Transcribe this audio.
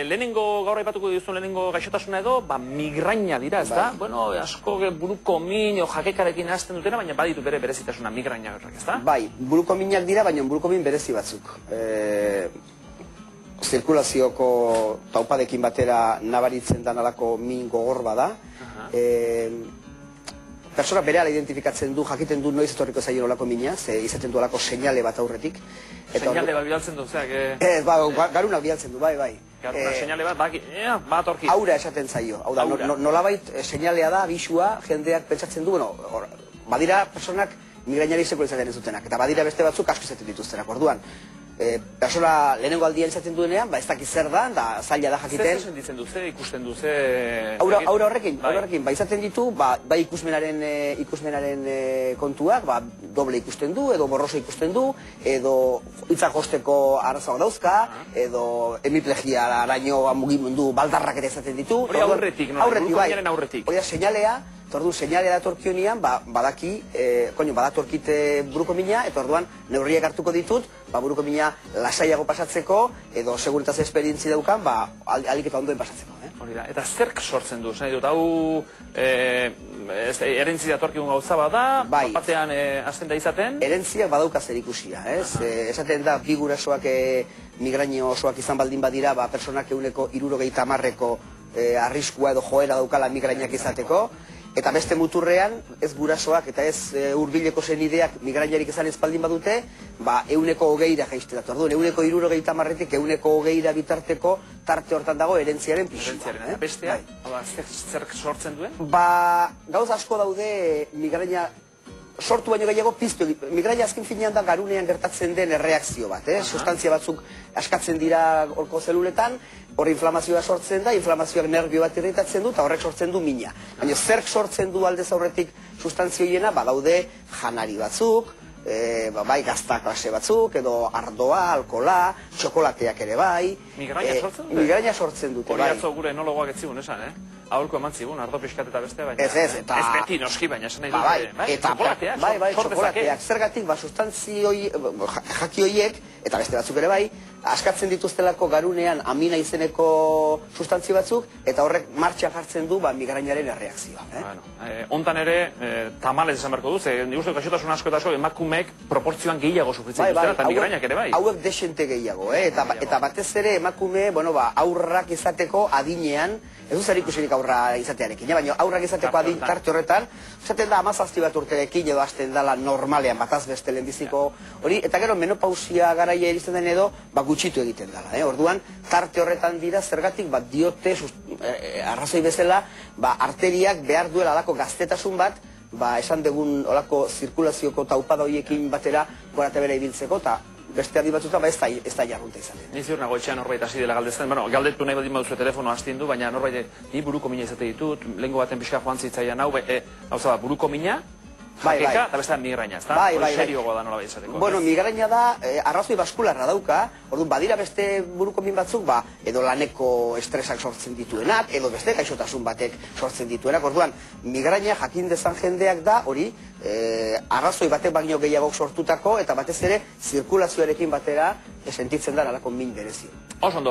lehenengo, gaur aipatuko dizun lehenengo gaixotasuna edo, migraina dira, ezta? Bueno, asko buruko min, jakekarekin hasten dutena, baina baditu bere berezitasuna migraina horrek, ezta? Bai, buruko minak dira, baina buruko min berezi batzuk. Zirkulazioko taupadekin batera nabaritzen da nalako min gogor bada. Persona berehala identifikatzen du, jakiten du noiz etorriko zaien olako mina, ze izaten du olako seinale bat aurretik. Seinale bat bidaltzen du, zeak? Garunak bidaltzen du, bai. Garuna seinale bat orki. Aura esaten zaio, hau da, nolabait seinalea da, abisua, jendeak pentsatzen du, badira personak migrainari sekuela izaten ez dutenak, eta badira beste batzuk asko izaten dituztenak, orduan. Persona lehenengo aldian izaten duenean, ez dakit zer da, da zaila da jakiten. Zer sentitzen du, zer ikusten du, Aura horrekin, izaten ditu, bai ikusmenaren kontuak, doble ikusten du, edo borroso ikusten du, edo hitzak josteko arazoak dauzka, edo hemiplegia araño mugimendu baldarrak ere izaten ditu. Hori aurretik, burukominaren aurretik. Hori da, seinalea, eta orduan seinalea datorkionian, badatorkit buruko mina, eta orduan neurriak hartuko ditut, buruko mina lasaiago pasatzeko, edo seguritaz esperientzi daukan, alik eta ondoen pasatzeko. Hori da, eta zerk sortzen du, zen dut, hau erentzi datorkigun gauza bada, batean azten da izaten? Erentziak badauka zer ikusia, esaten da, bi gurasoak migraino osoak izan baldin badira, personak 60%ko arriskua edo joera daukala migrainak izateko, eta beste muturrean, ez gurasoak eta ez hurbileko senideak migrainarik izan ez baldin badute, 120 jaiste datu. Orduan, 60%tik 120 bitarteko tarte hortan dago erentziaren pixua. Erentziaren, bestea? Zerk sortzen duen? Gauz asko daude migraina sortu baino gehiago piztu. Migraina azken finean da garunean gertatzen den erreakzio bat. Sustantzia batzuk askatzen dira orko zeluletan, hori inflamazioa sortzen da, inflamazioak nerbio bat irritatzen du, eta horrek sortzen du mina. Baina zerk sortzen du aldez aurretik sustantzioiena, badaude janari batzuk, bai gazta klase batzuk, edo ardoa, alkola, txokolateak ere bai. Migraina sortzen dute? Migraina sortzen dute, bai. Hori atzo gure enologoak etzigun esan, aholko eman zigun, ardo pixkat eta beste, baina... Ez, eta... Ez beti noski, baina esan nahi dute, bai? Txokolateak, txokolateak. Zergatik, jaki horiek, eta beste batzuk ere bai, askatzen dituztelako garunean amina izeneko sustantzio batzuk, eta horrek martxan jartzen du migrainaren erreakzioa. Hontan ere, tamalez esan beharko duz, nik uste gaixotasun asko eta asko emakumeek proportzioan gehiago sufritzen duztela, eta migrainak ere bai. Hauek desente gehiago, eta batez ere emakume, aurrak izateko adinean, ez du zer ikusirik aurra izatearekin, baina aurrak izateko adin tarte horretan, esaten da 17 bat urterekin edo hasten dela normalean, bataz beste lehenbiziko hori, eta gero menopausia garaia iristen den edo, gutxitu egiten dela. Orduan, tarte horretan dira zergatik diote, arrazoi bezala, arteriak behar duela alako gaztetasun bat, esan degun olako zirkulazioko taupada horiekin batera gorate bera ibiltzeko, eta beste adi batzuta ez da jarrunta izaten. Ni ziur nago etxean norbait hasi dela galdetzen, galdetu nahi baldin baduzue telefono hastin du, baina norbait ni buruko mina izate ditut, lehengo baten pixka joan zitzaian hau, buruko mina, jakeka, eta beste migraina, ez da? Hori serioagoa da nola izateko. Bueno, migraina da, arrazoi baskularra dauka, orduan badira beste buruko min batzuk, edo laneko estresak sortzen dituenak, edo beste gaixotasun batek sortzen dituenak, orduan migraina jakin dezan jendeak da, hori, arrazoi batek baino gehiago sortutako, eta batez ere, zirkulazioarekin batera sentitzen da alako min berezi. Oso ondo.